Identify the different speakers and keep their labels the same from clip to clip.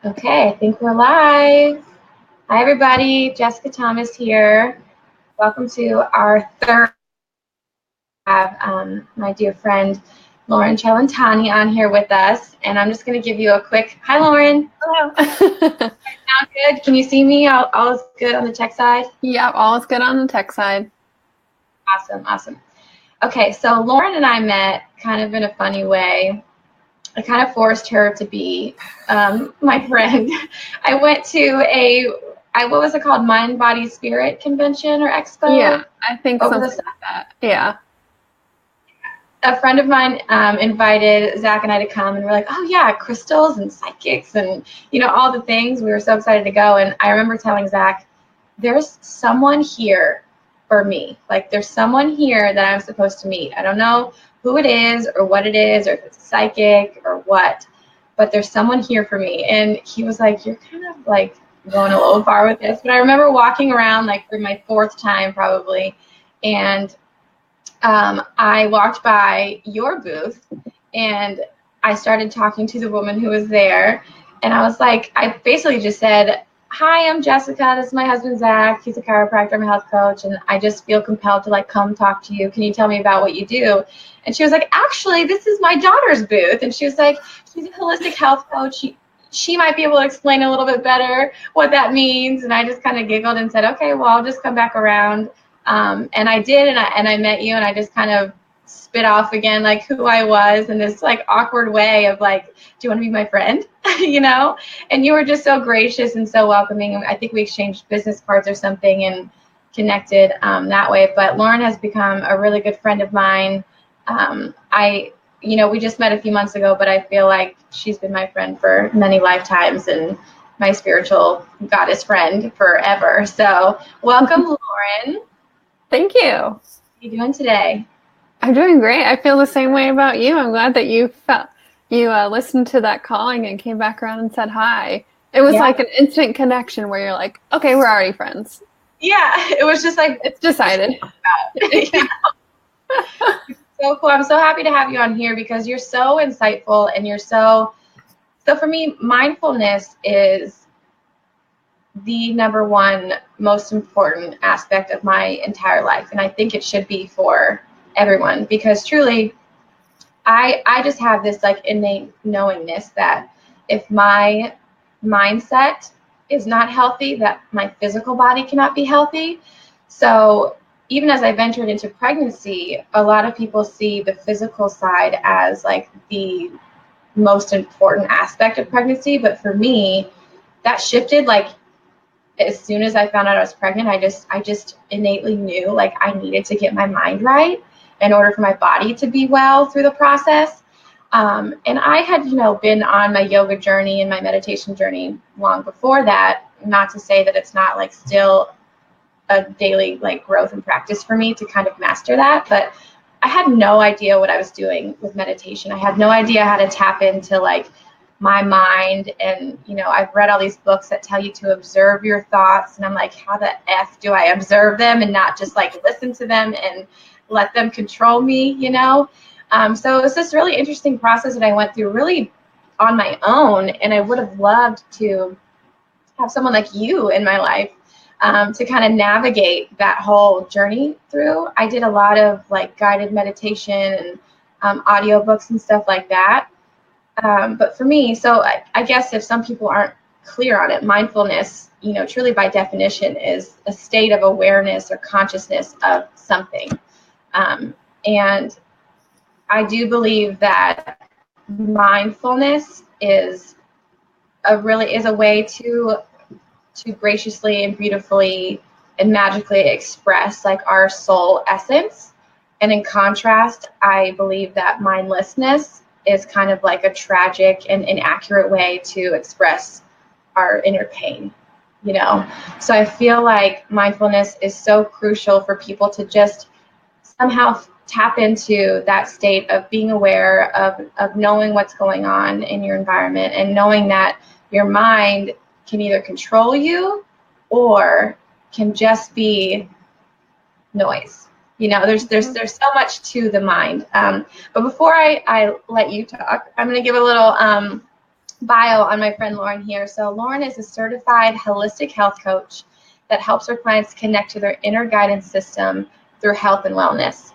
Speaker 1: Okay, I think we're live. Hi, everybody. Jessica Thomas here. Welcome to our third. Have my dear friend Loren Cellentani on here with us, and I'm just going to give you a quick. Hi, Loren.
Speaker 2: Hello.
Speaker 1: Sound good? Can you see me? All is good on the tech side?
Speaker 2: Yep, all is good on the tech side.
Speaker 1: Awesome. Okay, so Loren and I met kind of in a funny way. I kind of forced her to be my friend. I went to what was it called? Mind, Body, Spirit Convention or Expo?
Speaker 2: Yeah, I think
Speaker 1: over
Speaker 2: something like that. Yeah.
Speaker 1: A friend of mine invited Zach and I to come, and we're like, oh yeah, crystals and psychics and all the things. We were so excited to go, and I remember telling Zach, there's someone here for me. Like there's someone here that I'm supposed to meet. I don't know who it is or what it is or if it's a psychic or what, but there's someone here for me. And he was like, you're kind of like going a little far with this. But I remember walking around like for my fourth time probably, and I walked by your booth and I started talking to the woman who was there. And I was like, I basically just said, hi, I'm Jessica. This is my husband, Zach. He's a chiropractor. I'm a health coach. And I just feel compelled to like come talk to you. Can you tell me about what you do? And she was like, actually, this is my daughter's booth. And she was like, she's a holistic health coach. She might be able to explain a little bit better what that means. And I just kind of giggled and said, okay, well, I'll just come back around. And I did, and I met you, and I just kind of spit off again like who I was in this like awkward way of like, do you want to be my friend? And you were just so gracious and so welcoming. I think we exchanged business cards or something and connected that way. But Loren has become a really good friend of mine. We just met a few months ago, but I feel like she's been my friend for many lifetimes and my spiritual goddess friend forever. So welcome, Loren.
Speaker 2: Thank you.
Speaker 1: How are you doing today?
Speaker 2: I'm doing great. I feel the same way about you. I'm glad that you listened to that calling and came back around and said hi. It was like an instant connection where you're like, okay, we're already friends.
Speaker 1: Yeah, it was just like
Speaker 2: it's decided.
Speaker 1: So cool. I'm so happy to have you on here because you're so insightful and you're so for me, mindfulness is the number one most important aspect of my entire life. And I think it should be for everyone because truly, I just have this like innate knowingness that if my mindset is not healthy, that my physical body cannot be healthy. So even as I ventured into pregnancy, a lot of people see the physical side as like the most important aspect of pregnancy. But for me, that shifted like as soon as I found out I was pregnant. I just innately knew like I needed to get my mind right in order for my body to be well through the process. And I had, been on my yoga journey and my meditation journey long before that. Not to say that it's not like still a daily like growth and practice for me to kind of master that, but I had no idea what I was doing with meditation. I had no idea how to tap into like my mind. And, I've read all these books that tell you to observe your thoughts. And I'm like, how the F do I observe them and not just like listen to them and let them control me, So it was this really interesting process that I went through really on my own. And I would have loved to have someone like you in my life to kind of navigate that whole journey through. I did a lot of like guided meditation and audiobooks and stuff like that. But for me, so I guess if some people aren't clear on it, mindfulness, truly by definition is a state of awareness or consciousness of something. And I do believe that mindfulness is a way to graciously and beautifully and magically express like our soul essence. And in contrast, I believe that mindlessness is kind of like a tragic and inaccurate way to express our inner pain, So I feel like mindfulness is so crucial for people to just somehow tap into that state of being aware of knowing what's going on in your environment and knowing that your mind can either control you or can just be noise. There's so much to the mind. But before I let you talk, I'm going to give a little bio on my friend Loren here. So Loren is a certified holistic health coach that helps her clients connect to their inner guidance system through health and wellness.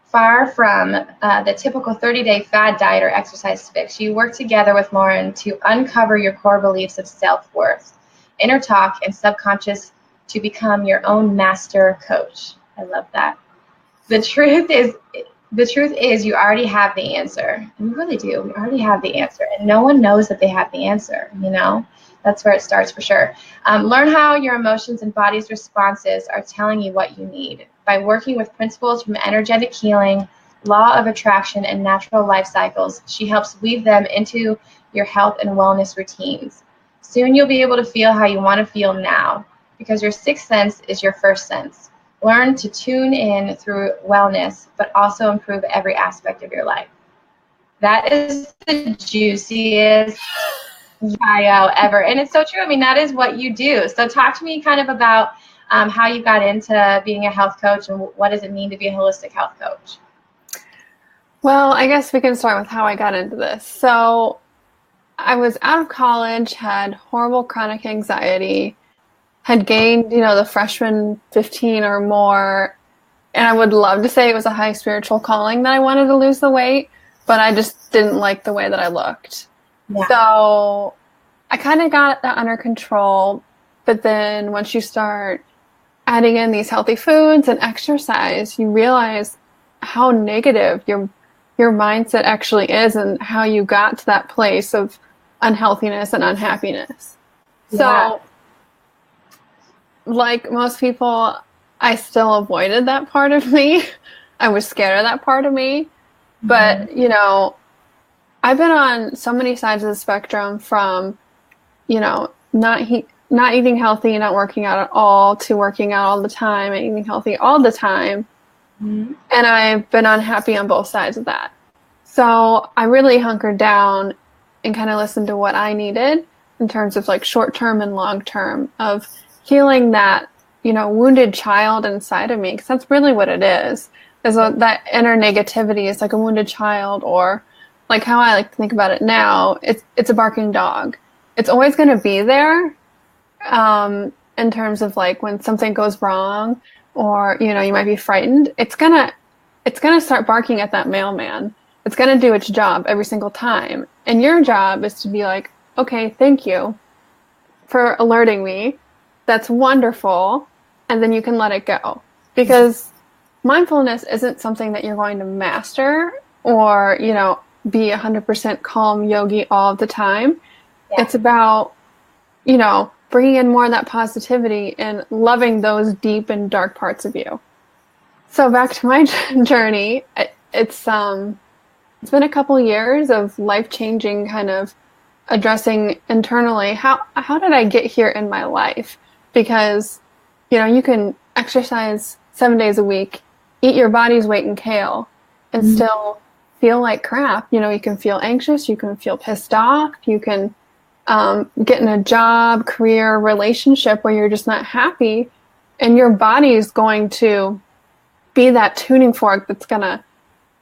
Speaker 1: Far from the typical 30-day fad diet or exercise fix, you work together with Loren to uncover your core beliefs of self-worth, inner talk, and subconscious to become your own master coach. I love that. The truth is you already have the answer. And we really do. We already have the answer. And no one knows that they have the answer, you know? That's where it starts for sure. Learn how your emotions and body's responses are telling you what you need. By working with principles from energetic healing, law of attraction, and natural life cycles, she helps weave them into your health and wellness routines. Soon you'll be able to feel how you want to feel now, because your sixth sense is your first sense. Learn to tune in through wellness, but also improve every aspect of your life. That is the juiciest bio ever. And it's so true. I mean, that is what you do. So talk to me kind of about how you got into being a health coach and what does it mean to be a holistic health coach?
Speaker 2: Well, I guess we can start with how I got into this. So I was out of college, had horrible chronic anxiety, had gained, the freshman 15 or more. And I would love to say it was a high spiritual calling that I wanted to lose the weight, but I just didn't like the way that I looked. Yeah. So I kind of got that under control. But then once you start adding in these healthy foods and exercise, you realize how negative your mindset actually is and how you got to that place of unhealthiness and unhappiness. Yeah. So like most people, I still avoided that part of me. I was scared of that part of me. But, I've been on so many sides of the spectrum from, not eating healthy, not working out at all, to working out all the time and eating healthy all the time. Mm-hmm. And I've been unhappy on both sides of that. So I really hunkered down and kind of listened to what I needed in terms of like short-term and long-term of healing that, wounded child inside of me, because that's really what it is that inner negativity is like a wounded child, or like how I like to think about it now, it's a barking dog. It's always going to be there in terms of like when something goes wrong or, you might be frightened, it's going to start barking at that mailman. It's going to do its job every single time. And your job is to be like, okay, thank you for alerting me. That's wonderful. And then you can let it go, because mindfulness isn't something that you're going to master or, be 100% calm yogi all the time. Yeah. It's about, bringing in more of that positivity and loving those deep and dark parts of you. So back to my journey, it's been a couple years of life-changing kind of addressing internally, how did I get here in my life? Because, you can exercise 7 days a week, eat your body's weight in kale, and still feel like crap. You can feel anxious, you can feel pissed off, you can get in a job, career, relationship where you're just not happy, and your body is going to be that tuning fork that's going to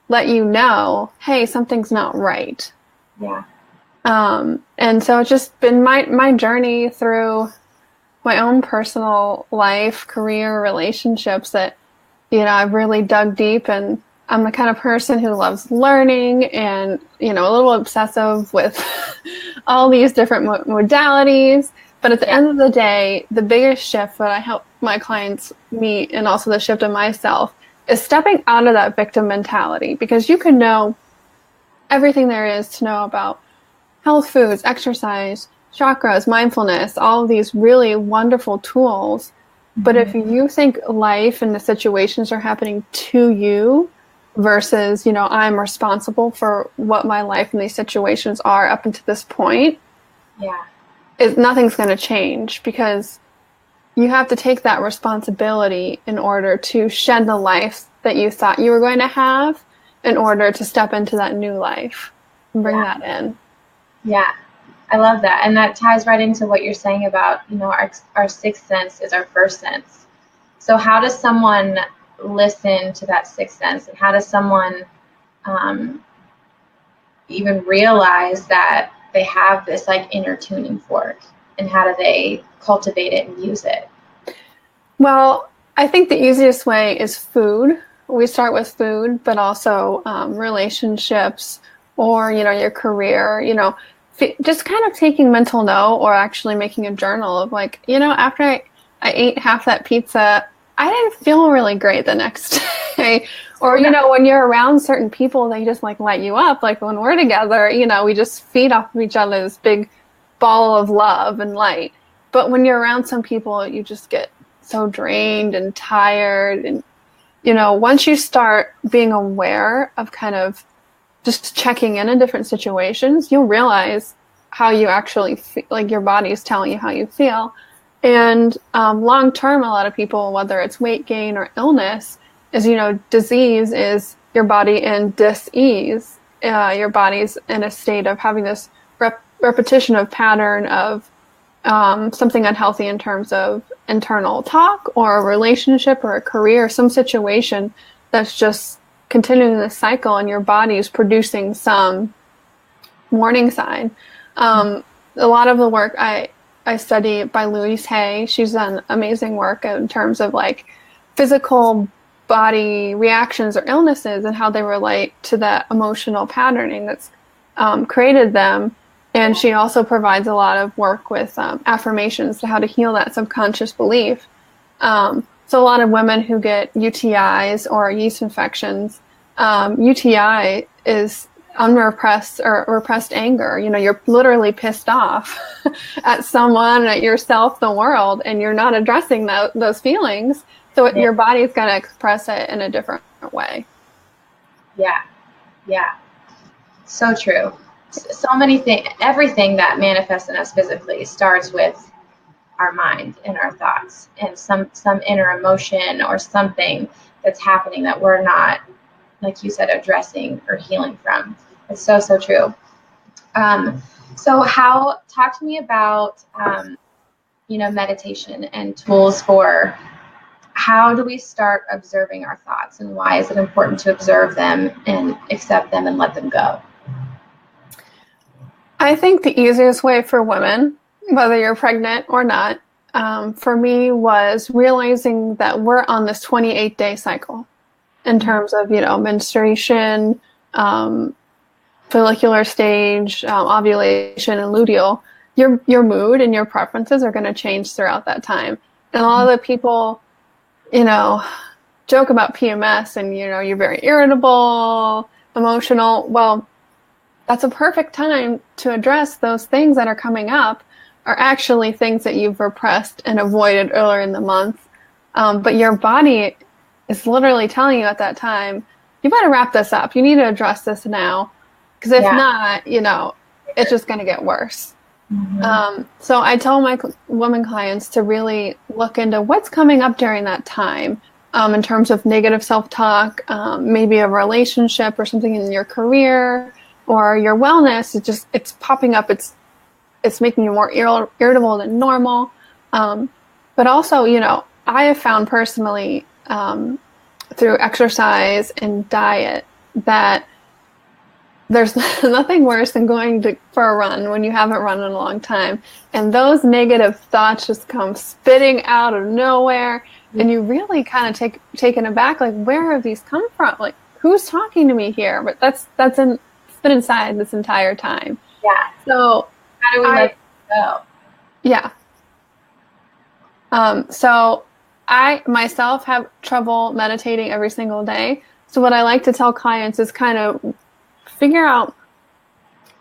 Speaker 2: let you know, hey, something's not right. Yeah. And so it's just been my journey through my own personal life, career, relationships that, I've really dug deep, and I'm the kind of person who loves learning and, a little obsessive with all these different modalities. But at the end of the day, the biggest shift that I help my clients meet, and also the shift in myself, is stepping out of that victim mentality, because you can know everything there is to know about health foods, exercise, chakras, mindfulness, all of these really wonderful tools. But if you think life and the situations are happening to you versus, I'm responsible for what my life and these situations are up until this point, nothing's going to change, because you have to take that responsibility in order to shed the life that you thought you were going to have in order to step into that new life and bring that in.
Speaker 1: Yeah, I love that. And that ties right into what you're saying about, our sixth sense is our first sense. So how does someone listen to that sixth sense, and how does someone even realize that they have this like inner tuning fork, and how do they cultivate it and use it?
Speaker 2: Well, I think the easiest way is food. We start with food, but also relationships, or, your career, just kind of taking mental note, or actually making a journal of like, after I ate half that pizza, I didn't feel really great the next day. Or, when you're around certain people, they just like light you up. Like when we're together, we just feed off of each other this big ball of love and light. But when you're around some people, you just get so drained and tired. And, once you start being aware of kind of just checking in different situations, you'll realize how you actually feel, like your body is telling you how you feel. And long term, a lot of people, whether it's weight gain or illness, is, disease is your body in dis-ease. Your body's in a state of having this repetition of pattern of something unhealthy in terms of internal talk or a relationship or a career, some situation that's just continuing the cycle, and your body is producing some warning sign. A lot of the work I study by Louise Hay, she's done amazing work in terms of like physical body reactions or illnesses and how they relate to that emotional patterning that's created them. And she also provides a lot of work with affirmations to how to heal that subconscious belief. So a lot of women who get UTIs or yeast infections, UTI is unrepressed or repressed anger. You're literally pissed off at someone, at yourself, the world, and you're not addressing those feelings. So your body's going to express it in a different way. Yeah.
Speaker 1: Yeah. So true. So many things, everything that manifests in us physically starts with our mind and our thoughts and some inner emotion or something that's happening that we're not, like you said, addressing or healing from. It's so true. So talk to me about, meditation and tools for how do we start observing our thoughts, and why is it important to observe them and accept them and let them go?
Speaker 2: I think the easiest way for women, whether you're pregnant or not, for me was realizing that we're on this 28-day cycle in terms of, menstruation, follicular stage, ovulation, and luteal. Your mood and your preferences are going to change throughout that time. And a lot of the people, joke about PMS and, you're very irritable, emotional. Well, that's a perfect time to address those things that are coming up, are actually things that you've repressed and avoided earlier in the month. But your body is literally telling you at that time, you better wrap this up. You need to address this now. Because if not, it's just going to get worse. Mm-hmm. So I tell my women clients to really look into what's coming up during that time, in terms of negative self-talk, maybe a relationship or something in your career or your wellness. It's popping up. It's making you more irritable than normal. But also, I have found personally, through exercise and diet, that there's nothing worse than going for a run when you haven't run in a long time. And those negative thoughts just come spitting out of nowhere. And you really kind of taken aback, like, where have these come from? Like, who's talking to me here? But it's been inside this entire time.
Speaker 1: Yeah.
Speaker 2: So
Speaker 1: how do we let it go?
Speaker 2: Yeah. So I myself have trouble meditating every single day. So what I like to tell clients is kind of figure out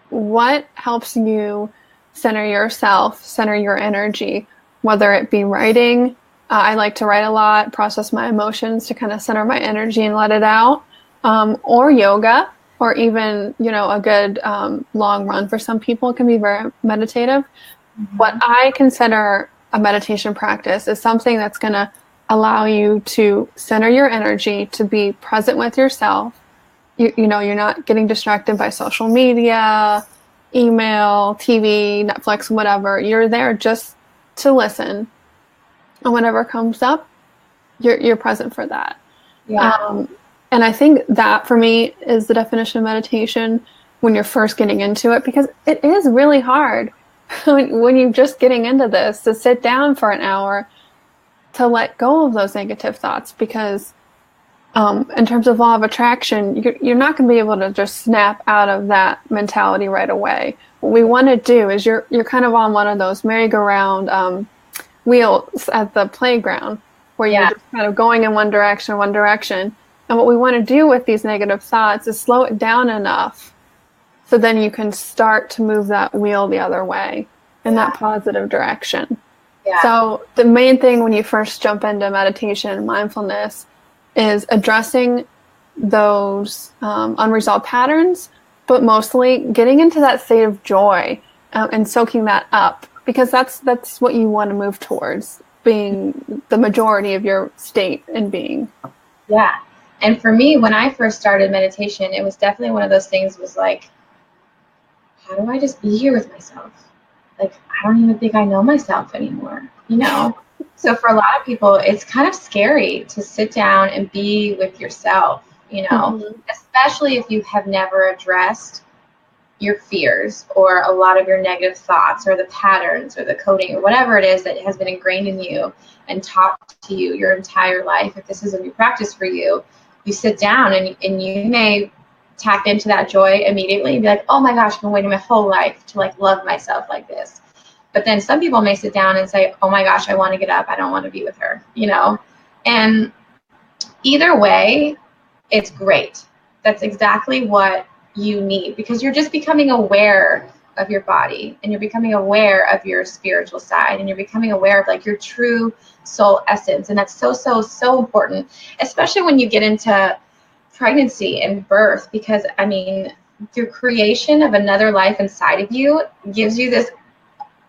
Speaker 2: what helps you center yourself, center your energy, whether it be writing. I like to write a lot, process my emotions to kind of center my energy and let it out, or yoga, or even, a good long run for some people can be very meditative. Mm-hmm. What I consider a meditation practice is something that's going to allow you to center your energy, to be present with yourself. You're not getting distracted by social media, email, TV, Netflix, whatever. You're there just to listen. And whatever comes up, you're present for that. Yeah. And I think that for me is the definition of meditation. when you're first getting into it, because it is really hard when you're just getting into this to sit down for an hour to let go of those negative thoughts, because in terms of law of attraction, you're not going to be able to just snap out of that mentality right away. What we want to do is you're kind of on one of those merry-go-round wheels at the playground where you're just kind of going in one direction. And what we want to do with these negative thoughts is slow it down enough so then you can start to move that wheel the other way in that positive direction. Yeah. So the main thing when you first jump into meditation and mindfulness is addressing those unresolved patterns, but mostly getting into that state of joy and soaking that up, because that's what you want to move towards, being the majority of your state and being.
Speaker 1: Yeah. And for me, when I first started meditation, it was definitely one of those things was like, how do I just be here with myself? Like, I don't even think I know myself anymore, you know? So for a lot of people, it's kind of scary to sit down and be with yourself, you know, especially if you have never addressed your fears or a lot of your negative thoughts or the patterns or the coding or whatever it is that has been ingrained in you and taught to you your entire life. If this is a new practice for you, you sit down and you may tap into that joy immediately and be like, oh my gosh, I've been waiting my whole life to like love myself like this. But then some people may sit down and say, oh my gosh, I want to get up. I don't want to be with her, you know? And either way, it's great. That's exactly what you need, because you're just becoming aware of your body and you're becoming aware of your spiritual side and you're becoming aware of like your true soul essence. And that's so, so, so important, especially when you get into pregnancy and birth, because I mean, the creation of another life inside of you gives you this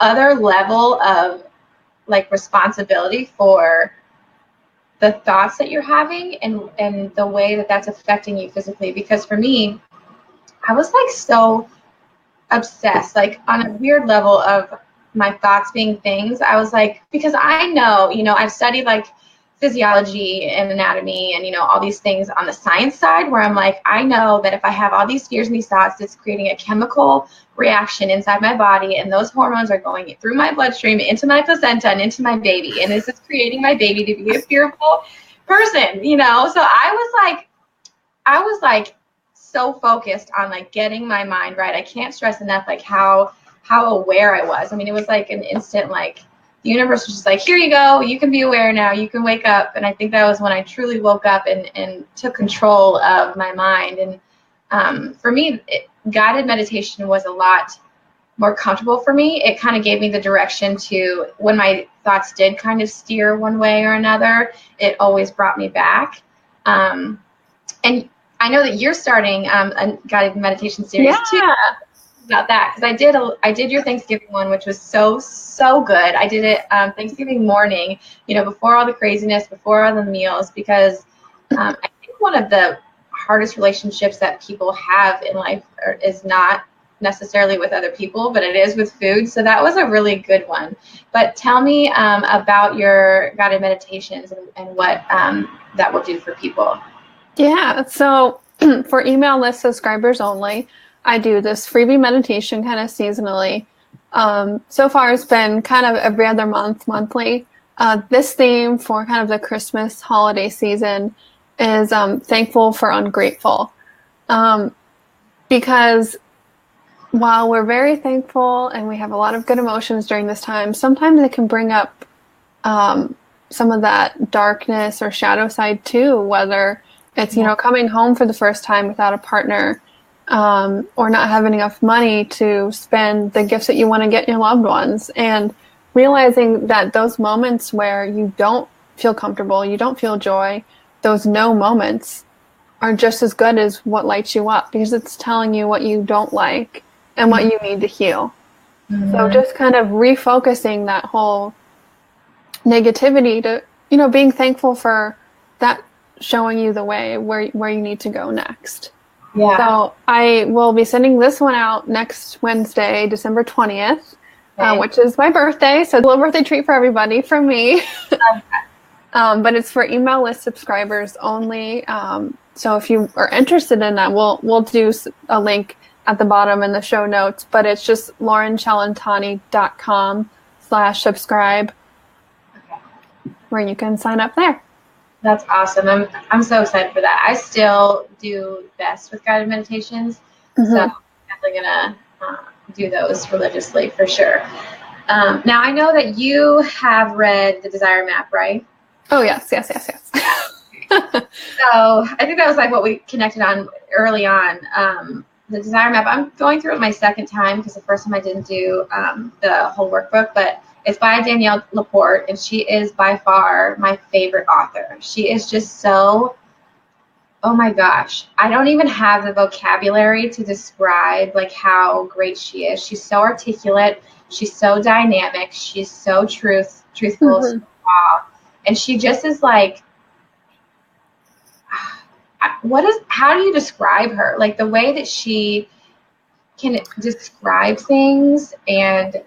Speaker 1: other level of like responsibility for the thoughts that you're having and the way that that's affecting you physically. Because for me, I was like so obsessed, like on a weird level of my thoughts being things. I was like, because I know, you know, I've studied like physiology and anatomy and, you know, all these things on the science side where I'm like, I know that if I have all these fears and these thoughts, it's creating a chemical reaction inside my body, and those hormones are going through my bloodstream into my placenta and into my baby, and this is creating my baby to be a fearful person, you know? So I was like so focused on like getting my mind right. I can't stress enough like how aware I was. I mean, it was like an instant, like the universe was just like, here you go, you can be aware now, you can wake up. And I think that was when I truly woke up and took control of my mind. And for me, guided meditation was a lot more comfortable for me. It kind of gave me the direction to, when my thoughts did kind of steer one way or another, it always brought me back. And I know that you're starting a guided meditation series too. About that, because I did your Thanksgiving one, which was so good. I did it Thanksgiving morning, you know, before all the craziness, before all the meals, because I think one of the hardest relationships that people have in life is not necessarily with other people, but it is with food. So that was a really good one. But tell me about your guided meditations and what that will do for people.
Speaker 2: Yeah, so for email list subscribers only, I do this freebie meditation kind of seasonally. So far it's been kind of every other month, monthly. This theme for kind of the Christmas holiday season is thankful for ungrateful. Because while we're very thankful and we have a lot of good emotions during this time, sometimes it can bring up some of that darkness or shadow side too, whether it's, you know, coming home for the first time without a partner, or not having enough money to spend the gifts that you want to get your loved ones, and realizing that those moments where you don't feel comfortable, you don't feel joy, those no moments are just as good as what lights you up, because it's telling you what you don't like and what you need to heal. So just kind of refocusing that whole negativity to, you know, being thankful for that, showing you the way where you need to go next. Yeah. So I will be sending this one out next Wednesday, December 20th, which is my birthday. So a little birthday treat for everybody from me. But it's for email list subscribers only. So if you are interested in that, we'll do a link at the bottom in the show notes, but it's just lorencellentani.com/subscribe where you can sign up there.
Speaker 1: That's awesome. I'm so excited for that. I still do best with guided meditations, so I'm definitely gonna do those religiously for sure. Now I know that you have read the Desire Map, right?
Speaker 2: Oh yes. So
Speaker 1: I think that was like what we connected on early on. The Desire Map, I'm going through it my second time because the first time I didn't do the whole workbook, but it's by Danielle Laporte, and she is by far my favorite author. She is just so, oh my gosh, I don't even have the vocabulary to describe like how great she is. She's so articulate. She's so dynamic. She's so truthful, so raw. And she just is like, how do you describe her? Like the way that she can describe things, and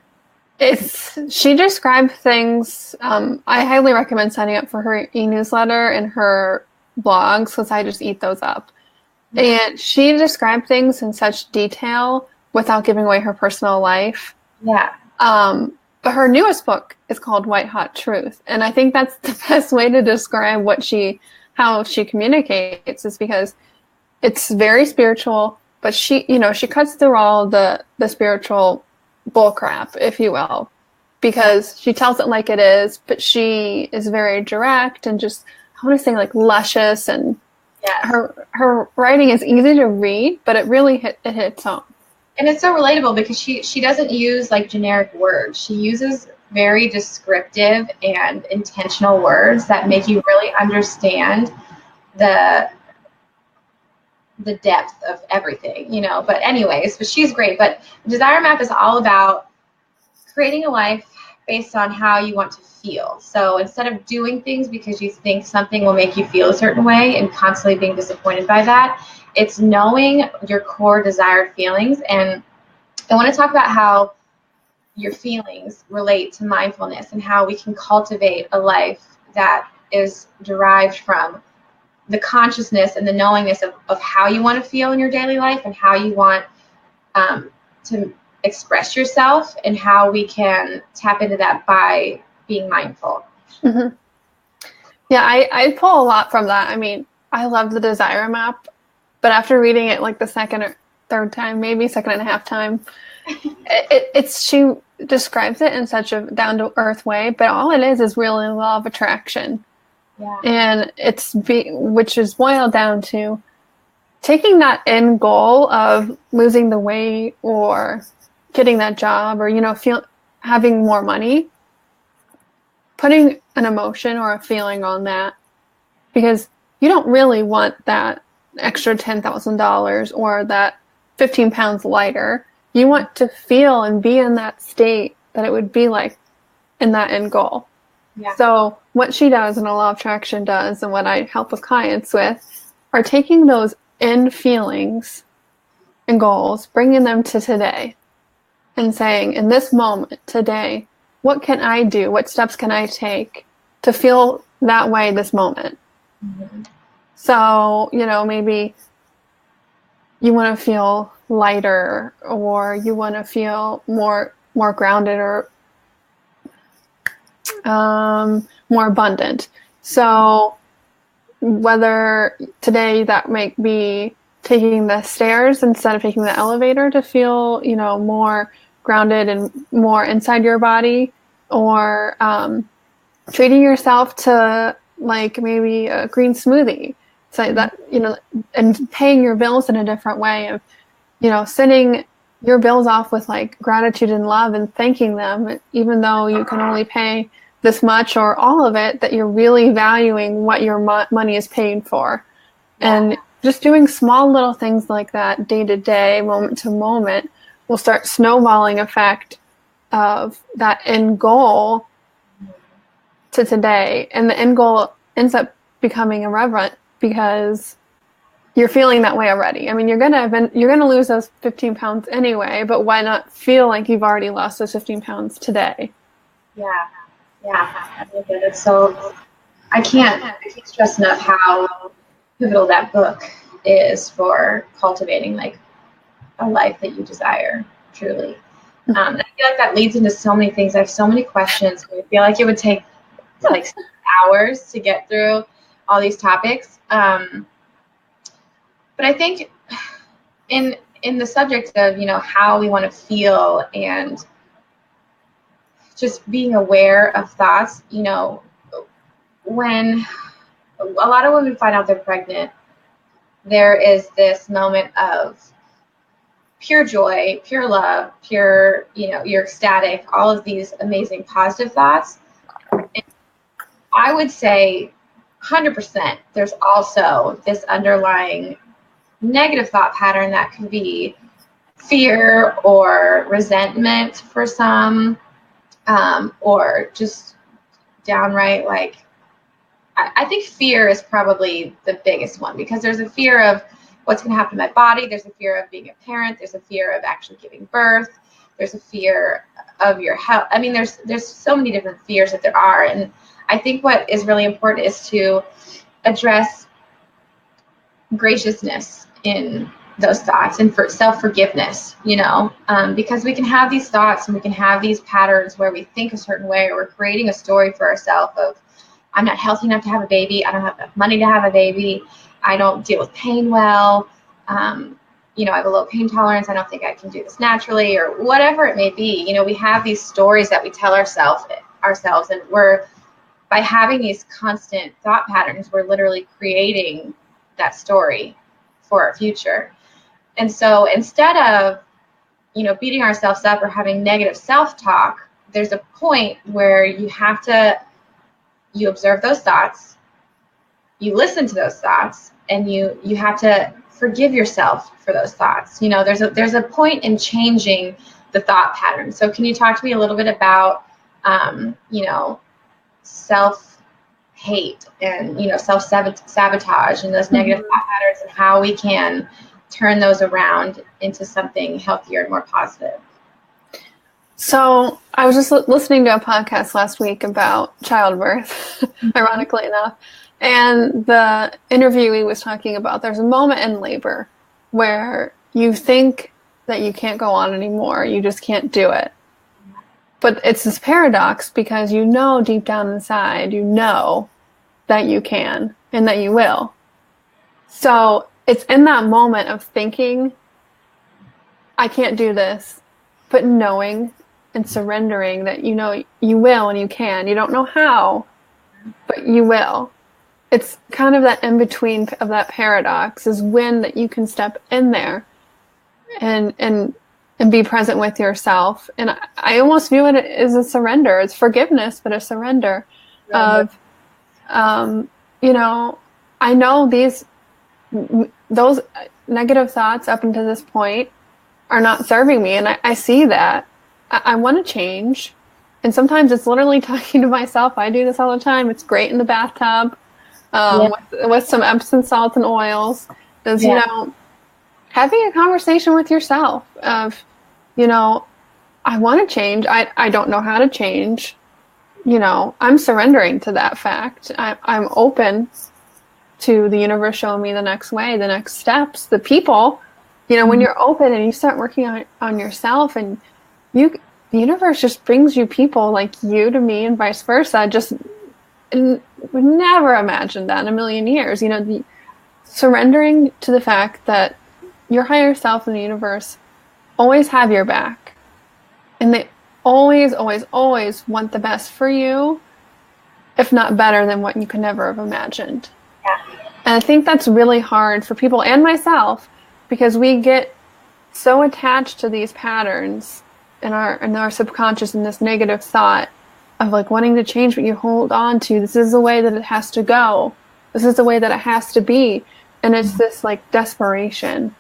Speaker 2: she described things. I highly recommend signing up for her e-newsletter and her blogs because I just eat those up. And she described things in such detail without giving away her personal life.
Speaker 1: Yeah.
Speaker 2: But her newest book is called White Hot Truth, and I think that's the best way to describe how she communicates, is because it's very spiritual, but she cuts through all the spiritual bullcrap, if you will, because she tells it like it is, but she is very direct and just, I want to say, like luscious, and her writing is easy to read, but it really hits home.
Speaker 1: And it's so relatable because she doesn't use like generic words. She uses very descriptive and intentional words that make you really understand the depth of everything, But anyways, she's great. But Desire Map is all about creating a life based on how you want to feel. So instead of doing things because you think something will make you feel a certain way and constantly being disappointed by that, it's knowing your core desired feelings. And I want to talk about how your feelings relate to mindfulness and how we can cultivate a life that is derived from the consciousness and the knowingness of how you want to feel in your daily life and how you want to express yourself, and how we can tap into that by being mindful.
Speaker 2: Mm-hmm. Yeah, I pull a lot from that. I mean, I love the Desire Map, but after reading it like the second or third time, maybe second and a half time, she describes it in such a down-to-earth way, but all it is really law of attraction.
Speaker 1: Yeah.
Speaker 2: And which is boiled down to taking that end goal of losing the weight or getting that job or, having more money, putting an emotion or a feeling on that, because you don't really want that extra $10,000 or that 15 pounds lighter. You want to feel and be in that state that it would be like in that end goal.
Speaker 1: Yeah.
Speaker 2: So what she does and a law of attraction does, and what I help with clients with, are taking those end feelings and goals, bringing them to today and saying, in this moment today, what can I do? What steps can I take to feel that way this moment? Mm-hmm. So, maybe you want to feel lighter, or you want to feel more grounded, or more abundant. So whether today that might be taking the stairs instead of taking the elevator to feel, more grounded and more inside your body, or treating yourself to like maybe a green smoothie. So that, and paying your bills in a different way of, sending your bills off with like gratitude and love and thanking them, even though you can only pay this much or all of it, that you're really valuing what your money is paying for. And just doing small little things like that day to day, moment to moment, will start snowballing effect of that end goal to today. And the end goal ends up becoming irrelevant because you're feeling that way already. I mean, you're gonna lose those 15 pounds anyway, but why not feel like you've already lost those 15 pounds today?
Speaker 1: Yeah. I love it. It's so, I can't stress enough how pivotal that book is for cultivating like a life that you desire, truly. And I feel like that leads into so many things. I have so many questions. I feel like it would take like hours to get through all these topics. But I think in the subject of, how we want to feel and just being aware of thoughts, when a lot of women find out they're pregnant, there is this moment of pure joy, pure love, pure, you're ecstatic, all of these amazing positive thoughts. And I would say 100% there's also this underlying negative thought pattern that can be fear or resentment for some, or just downright like, I think fear is probably the biggest one, because there's a fear of what's going to happen to my body. There's a fear of being a parent. There's a fear of actually giving birth. There's a fear of your health. I mean, there's so many different fears that there are. And I think what is really important is to address graciousness in those thoughts and for self-forgiveness, because we can have these thoughts and we can have these patterns where we think a certain way, or we're creating a story for ourselves of, I'm not healthy enough to have a baby. I don't have enough money to have a baby. I don't deal with pain well. I have a low pain tolerance. I don't think I can do this naturally, or whatever it may be. We have these stories that we tell ourselves, and by having these constant thought patterns, we're literally creating that story for our future. And so instead of, beating ourselves up or having negative self-talk, there's a point where you observe those thoughts, you listen to those thoughts, and you have to forgive yourself for those thoughts. There's a point in changing the thought pattern. So can you talk to me a little bit about, self-hate and, self-sabotage and those negative thought patterns, and how we can turn those around into something healthier and more positive?
Speaker 2: So I was just listening to a podcast last week about childbirth, ironically enough, and the interviewee was talking about there's a moment in labor where you think that you can't go on anymore, you just can't do it. But it's this paradox, because deep down inside, that you can and that you will. So it's in that moment of thinking, I can't do this, but knowing and surrendering that you will and you can. You don't know how, but you will. It's kind of that in-between of that paradox is when that you can step in there and be present with yourself. And I almost view it as a surrender. It's forgiveness, but a surrender of, I know those negative thoughts up until this point are not serving me. And I see that. I want to change. And sometimes it's literally talking to myself. I do this all the time. It's great in the bathtub with some Epsom salt and oils. Is, having a conversation with yourself of, I want to change. I don't know how to change. I'm surrendering to that fact. I'm open to the universe showing me the next way, the next steps, the people. When you're open and you start working on yourself, and the universe just brings you people like you to me and vice versa. Just would never imagine that in a million years. Surrendering to the fact that your higher self and the universe always have your back. And they always, always, always want the best for you, if not better than what you could never have imagined.
Speaker 1: Yeah.
Speaker 2: And I think that's really hard for people and myself, because we get so attached to these patterns in our subconscious, and this negative thought of like wanting to change what you hold on to. This is the way that it has to go. This is the way that it has to be. And it's this like desperation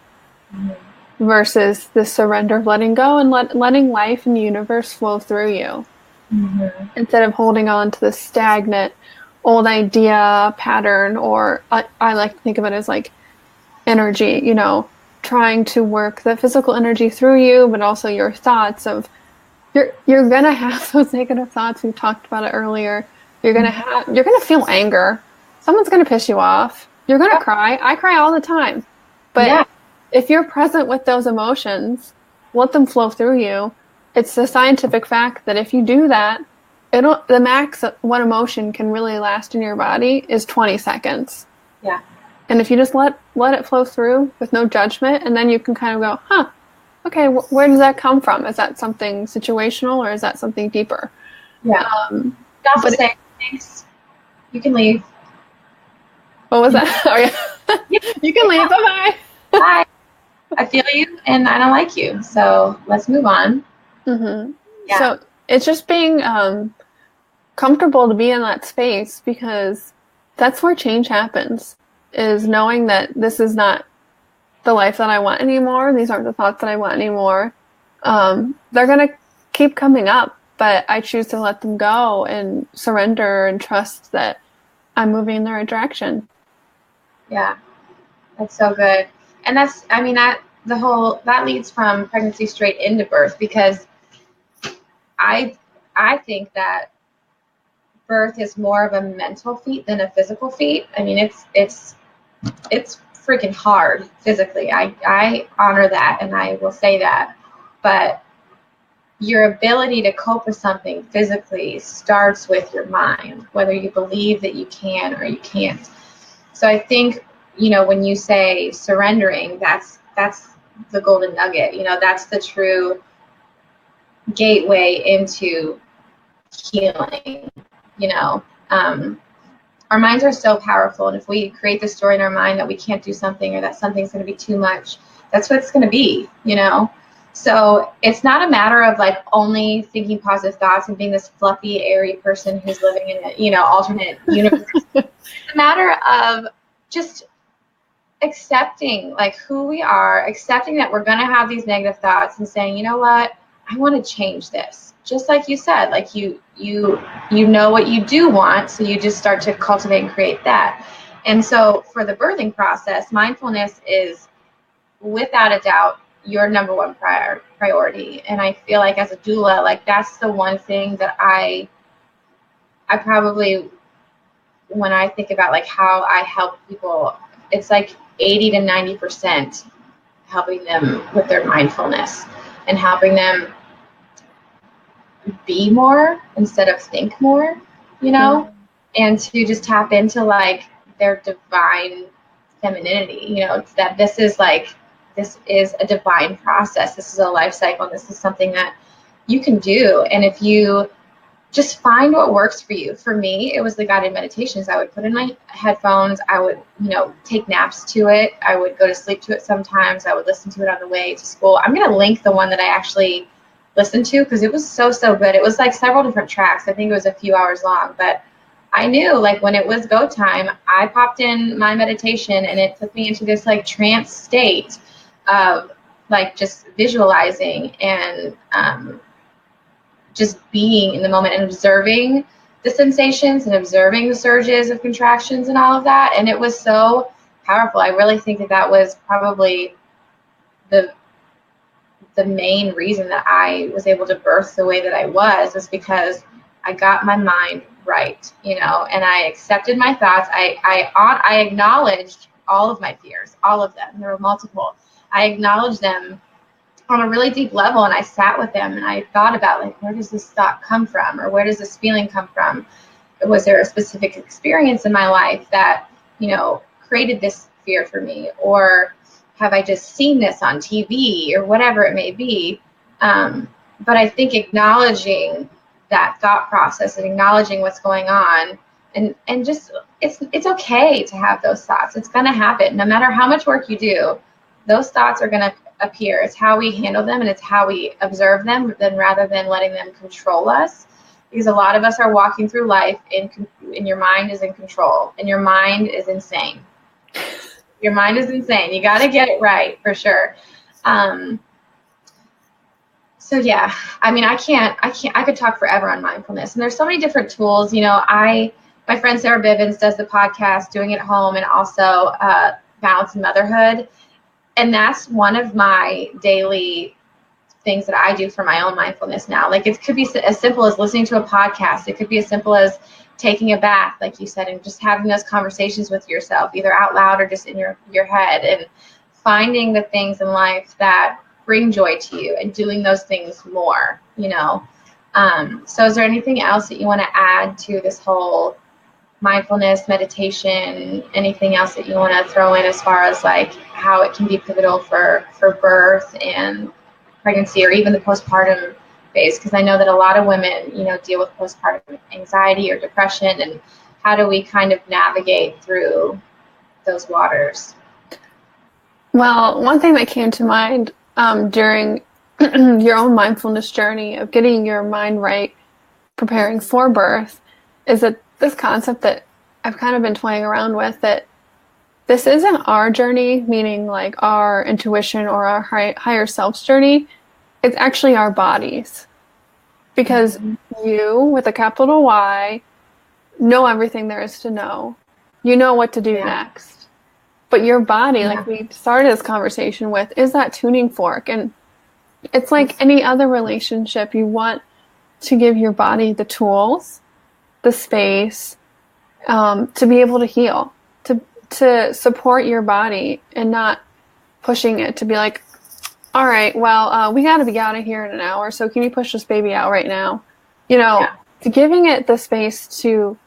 Speaker 2: versus this surrender of letting go and letting life and the universe flow through you. Instead of holding on to the stagnant old idea, pattern, or I like to think of it as like energy, trying to work the physical energy through you, but also your thoughts of you're gonna have those negative thoughts. We talked about it earlier. You're gonna feel anger. Someone's gonna piss you off. You're gonna cry. I cry all the time. But if you're present with those emotions, let them flow through you. It's a scientific fact that if you do that, the max one emotion can really last in your body is 20 seconds.
Speaker 1: Yeah.
Speaker 2: And if you just let it flow through with no judgment, and then you can kind of go, okay, where does that come from? Is that something situational or is that something deeper?
Speaker 1: Yeah. You also say, thanks, you can leave.
Speaker 2: What was that? Oh, yeah. You can leave. Bye-bye.
Speaker 1: Bye. I feel you and I don't like you. So let's move on.
Speaker 2: Mm-hmm.
Speaker 1: Yeah.
Speaker 2: So it's just being comfortable to be in that space, because that's where change happens, is knowing that this is not the life that I want anymore. These aren't the thoughts that I want anymore. They're going to keep coming up, but I choose to let them go and surrender and trust that I'm moving in the right direction.
Speaker 1: Yeah, that's so good. And that leads from pregnancy straight into birth, because I think that birth is more of a mental feat than a physical feat. I mean, it's freaking hard physically. I honor that and I will say that. But your ability to cope with something physically starts with your mind, whether you believe that you can or you can't. So I think, when you say surrendering, that's the golden nugget. That's the true gateway into healing. Our minds are so powerful, and if we create the story in our mind that we can't do something or that something's going to be too much, that's what it's going to be. So it's not a matter of like only thinking positive thoughts and being this fluffy, airy person who's living in a alternate universe. It's a matter of just accepting like who we are, accepting that we're going to have these negative thoughts, and saying, you know what, I want to change this. Just like you said, like you know what you do want, so you just start to cultivate and create that. And so for the birthing process, mindfulness is without a doubt your number one priority. And I feel like as a doula, like that's the one thing that I probably, when I think about like how I help people, it's like 80 to 90% helping them with their mindfulness and helping them be more instead of think more, and to just tap into like their divine femininity, it's that this is a divine process. This is a life cycle. And this is something that you can do. And if you just find what works for you. For me, it was the guided meditations. I would put in my headphones. I would, take naps to it. I would go to sleep to it sometimes. I would listen to it on the way to school. I'm going to link the one that I actually listened to because it was so good. It was like several different tracks. I think it was a few hours long, but I knew like when it was go time, I popped in my meditation and it took me into this like trance state of like just visualizing and just being in the moment and observing the sensations and observing the surges of contractions and all of that. And it was so powerful. I really think that was probably the main reason that I was able to birth the way that I was because I got my mind right, and I accepted my thoughts. I acknowledged all of my fears, all of them. There were multiple. I acknowledged them on a really deep level, and I sat with them and I thought about like, where does this thought come from, or where does this feeling come from? Was there a specific experience in my life that created this fear for me, or have I just seen this on TV or whatever it may be? But I think acknowledging that thought process and acknowledging what's going on, and just it's okay to have those thoughts. It's going to happen no matter how much work you do. Those thoughts are going to appear. It's how we handle them and it's how we observe them, then rather than letting them control us. Because a lot of us are walking through life and your mind is in control, and your mind is insane. Your mind is insane. You got to get it right for sure. So yeah, I mean, I could talk forever on mindfulness, and there's so many different tools. My friend Sarah Bivens does the podcast Doing It Home, and also Balance and Motherhood. And that's one of my daily things that I do for my own mindfulness now. Like it could be as simple as listening to a podcast. It could be as simple as taking a bath, like you said, and just having those conversations with yourself, either out loud or just in your head, and finding the things in life that bring joy to you and doing those things more, you know. So is there anything else that you want to add to this whole mindfulness, meditation, anything else that you want to throw in as far as like how it can be pivotal for birth and pregnancy or even the postpartum phase? Because I know that a lot of women, you know, deal with postpartum anxiety or depression, and how do we kind of navigate through those waters?
Speaker 2: Well, one thing that came to mind during your own mindfulness journey of getting your mind right, preparing for birth, is that this concept that I've kind of been toying around with, that this isn't our journey, meaning like our intuition or our higher self's journey. It's actually our bodies. Because you, with a capital Y, know everything there is to know. You know what to do next. But your body, like we started this conversation with, is that tuning fork. And it's like any other relationship. You want to give your body the tools, the space, to be able to heal, to support your body and not pushing it to be like, all right, well, we got to be out of here in an hour, so can you push this baby out right now? You know, giving it the space to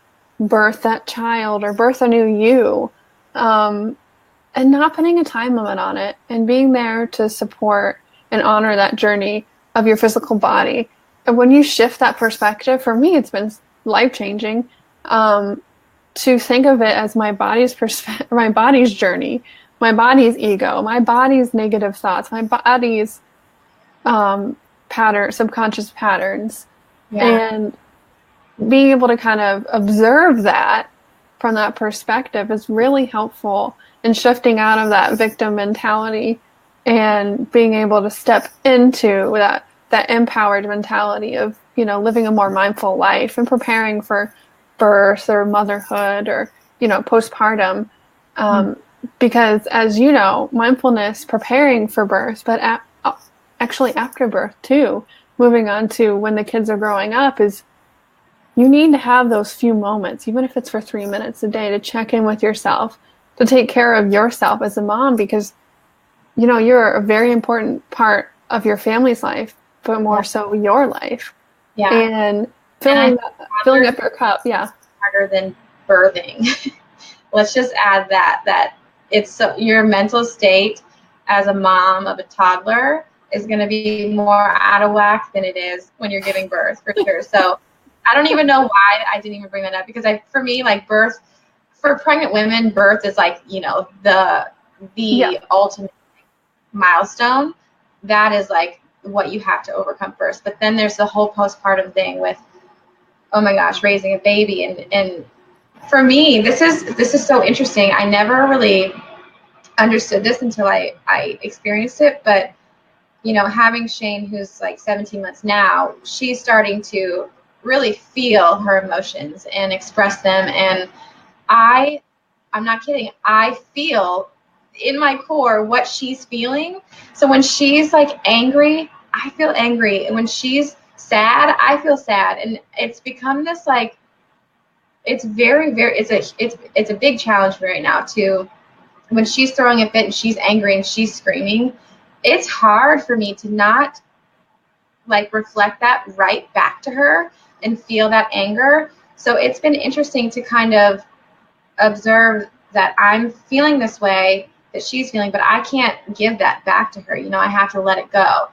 Speaker 2: birth that child or birth a new you, and not putting a time limit on it, and being there to support and honor that journey of your physical body. And when you shift that perspective, for me, it's been life-changing, to think of it as my body's my body's journey, my body's ego, my body's negative thoughts, my body's subconscious patterns, and being able to kind of observe that from that perspective is really helpful in shifting out of that victim mentality and being able to step into that empowered mentality of, you know, living a more mindful life and preparing for birth or motherhood or, you know, postpartum. Because as you know, mindfulness preparing for birth, but actually after birth too, moving on to when the kids are growing up, is you need to have those few moments, even if it's for 3 minutes a day, to check in with yourself, to take care of yourself as a mom, because, you know, you're a very important part of your family's life, but more so your life. And filling up your cup.
Speaker 1: Harder than birthing. Let's just add that it's so, your mental state as a mom of a toddler is going to be more out of whack than it is when you're giving birth, for sure. So I don't even know why I didn't even bring that up, because for me, like, birth, for pregnant women, birth is like, you know, the ultimate milestone. That is like what you have to overcome first. But then there's the whole postpartum thing with, oh my gosh, raising a baby. And for me, this is so interesting. I never really understood this until I experienced it. But, you know, having Shane, who's like 17 months now, she's starting to really feel her emotions and express them. And I'm not kidding. I feel in my core what she's feeling. So when she's like angry, I feel angry. And when she's sad, I feel sad. And it's become this, like, it's very, very, it's a big challenge for me right now to, when she's throwing a fit and she's angry and she's screaming, it's hard for me to not like reflect that right back to her and feel that anger. So it's been interesting to kind of observe that I'm feeling this way that she's feeling, but I can't give that back to her. You know, I have to let it go.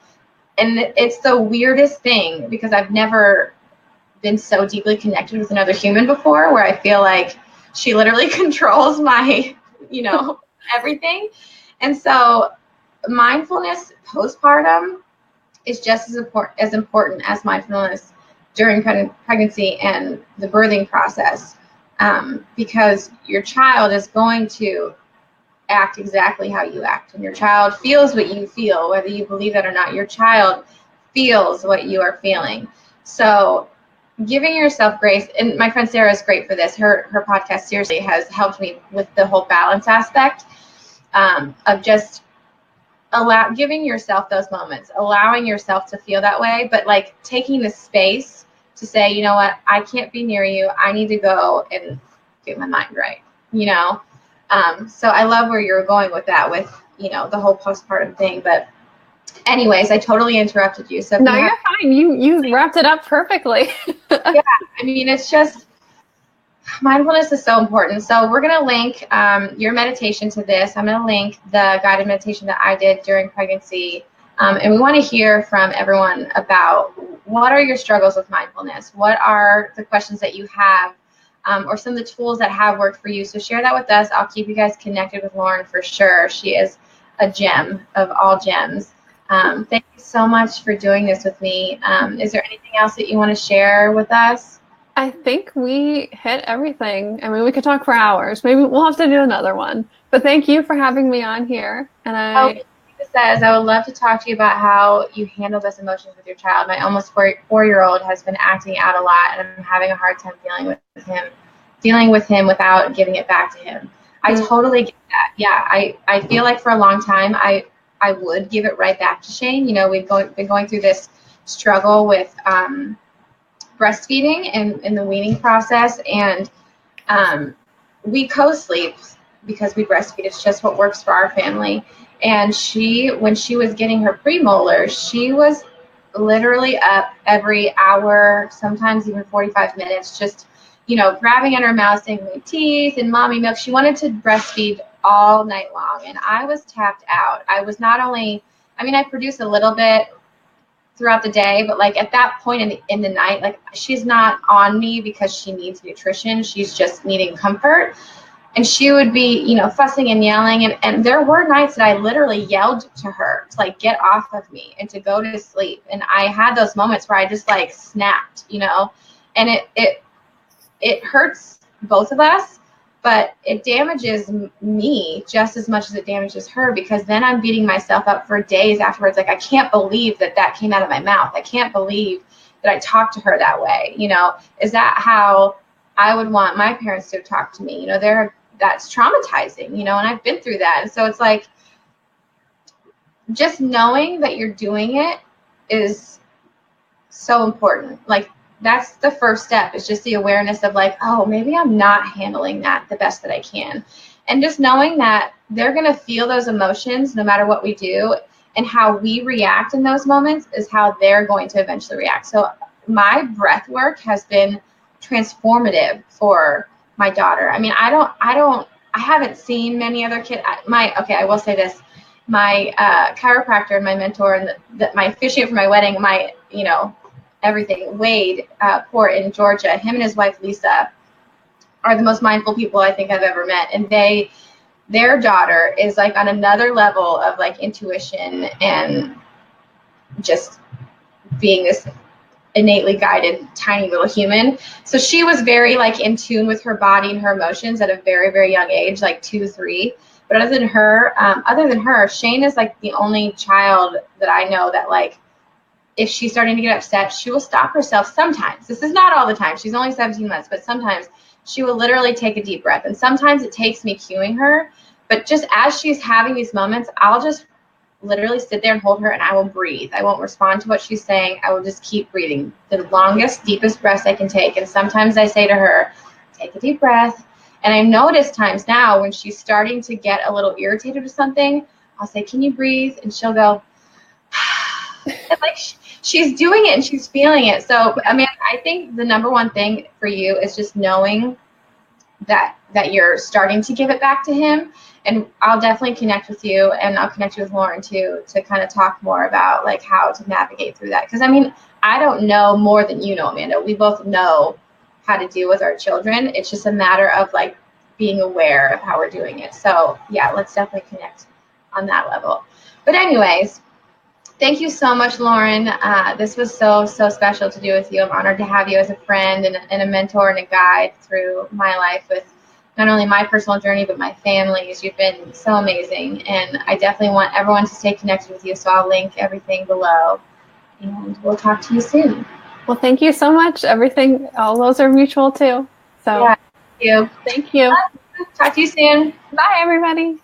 Speaker 1: And it's the weirdest thing, because I've never been so deeply connected with another human before, where I feel like she literally controls my, you know, everything. And so mindfulness postpartum is just as important as mindfulness during pregnancy and the birthing process, because your child is going to act exactly how you act, and your child feels what you feel, whether you believe that or not. Your child feels what you are feeling. So giving yourself grace, and my friend Sarah is great for this. Her podcast seriously has helped me with the whole balance aspect, of just giving yourself those moments, allowing yourself to feel that way, but like taking the space to say, you know what, I can't be near you. I need to go and get my mind right, you know? So I love where you're going with that, with you know, the whole postpartum thing. But anyways, I totally interrupted you. So
Speaker 2: no, you're fine. You wrapped it up perfectly.
Speaker 1: yeah, I mean, it's just, mindfulness is so important. So we're going to link your meditation to this. I'm going to link the guided meditation that I did during pregnancy. And we want to hear from everyone about what are your struggles with mindfulness? What are the questions that you have, or some of the tools that have worked for you? So share that with us. I'll keep you guys connected with Loren for sure. She is a gem of all gems. Thank you so much for doing this with me. Is there anything else that you want to share with us?
Speaker 2: I think we hit everything. I mean, we could talk for hours. Maybe we'll have to do another one. But thank you for having me on here. And
Speaker 1: It says, I would love to talk to you about how you handle those emotions with your child. My almost four-year-old has been acting out a lot, and I'm having a hard time dealing with him without giving it back to him. I totally get that. Yeah, I feel like for a long time I would give it right back to Shane. You know, we've been going through this struggle with breastfeeding and in the weaning process, and we co-sleep because we breastfeed. It's just what works for our family. And when she was getting her premolars, she was literally up every hour, sometimes even 45 minutes, just, you know, grabbing in her mouth, saying my teeth and mommy milk. She wanted to breastfeed all night long, and I was tapped out. I was not only, I mean, I produced a little bit throughout the day, but like at that point in the night, like she's not on me because she needs nutrition. She's just needing comfort. And she would be, you know, fussing and yelling. And there were nights that I literally yelled to her to like get off of me and to go to sleep. And I had those moments where I just like snapped, you know, and it hurts both of us, but it damages me just as much as it damages her, because then I'm beating myself up for days afterwards. Like, I can't believe that came out of my mouth. I can't believe that I talked to her that way. You know, is that how I would want my parents to talk to me? You know, that's traumatizing, you know, and I've been through that. And so it's like, just knowing that you're doing it is so important. Like, that's the first step, is just the awareness of like, oh, maybe I'm not handling that the best that I can. And just knowing that they're going to feel those emotions no matter what we do, and how we react in those moments is how they're going to eventually react. So my breath work has been transformative for my daughter. I mean, I haven't seen many other kids. I will say this. My chiropractor and my mentor and my officiant for my wedding, my, you know, everything, Wade Port in Georgia, him and his wife Lisa are the most mindful people I think I've ever met. And their daughter is like on another level of like intuition and just being this innately guided tiny little human. So she was very like in tune with her body and her emotions at a very, very young age, like 2, 3. But other than her, Shane is like the only child that I know that like, if she's starting to get upset, she will stop herself sometimes. This is not all the time. She's only 17 months, but sometimes she will literally take a deep breath. And sometimes it takes me cueing her. But just as she's having these moments, I'll just literally sit there and hold her, and I will breathe. I won't respond to what she's saying. I will just keep breathing the longest, deepest breaths I can take. And sometimes I say to her, take a deep breath. And I notice times now when she's starting to get a little irritated with something, I'll say, can you breathe? And she'll go, and like she's doing it and she's feeling it. So, I mean, I think the number one thing for you is just knowing that you're starting to give it back to him. And I'll definitely connect with you, and I'll connect you with Loren too, to kind of talk more about like how to navigate through that. Because I mean, I don't know more than you know, Amanda. We both know how to deal with our children. It's just a matter of like being aware of how we're doing it. So yeah, let's definitely connect on that level. But anyways, thank you so much, Loren. This was so, so special to do with you. I'm honored to have you as a friend and a mentor and a guide through my life with not only my personal journey, but my family's. You've been so amazing, and I definitely want everyone to stay connected with you, so I'll link everything below, and we'll talk to you soon.
Speaker 2: Well, thank you so much. All those are mutual too. So
Speaker 1: yeah, thank you.
Speaker 2: Thank you.
Speaker 1: Talk to you soon.
Speaker 2: Bye, everybody.